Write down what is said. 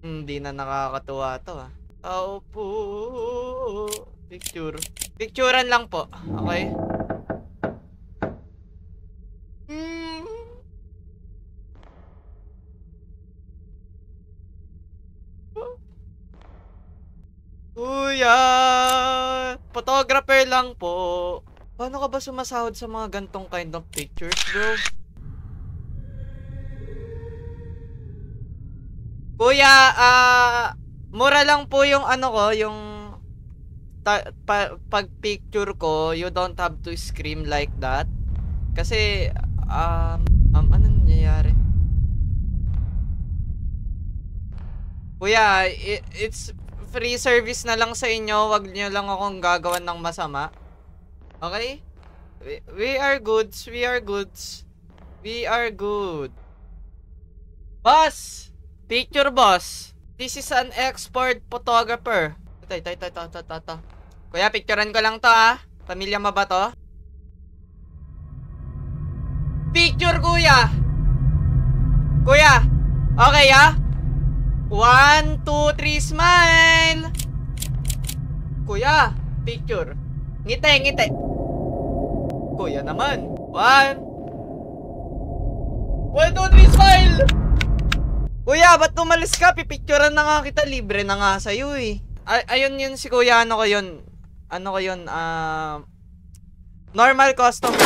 Hindi na nakakatuwa to ah. Tao po. Picture. Picturean lang po. Okay? Kuya! Photographer lang po. Paano ka ba sumasahod sa mga gantong kind of pictures, bro? Kuya, mura lang po yung ano ko, yung pag picture ko, you don't have to scream like that. Kasi, ano nangyayari? Kuya, it's free service na lang sa inyo. Wag niyo lang akong gagawan ng masama. Okay? We are goods. We are goods. We are good. Boss! Picture boss. This is an expert photographer. Ito. Kuya, picturean ko lang to ah. Pamilya mo ba to? Picture kuya! Kuya! Okay ah? 1, 2, 3, smile! Kuya, picture. Ngiti. Kuya naman. 1, 2, 3, smile! Kuya, ba't umalis ka? Pipicturean na nga kita. Libre na nga sa'yo eh. Ayun yun si kuya. Ano ko yun? Normal customer.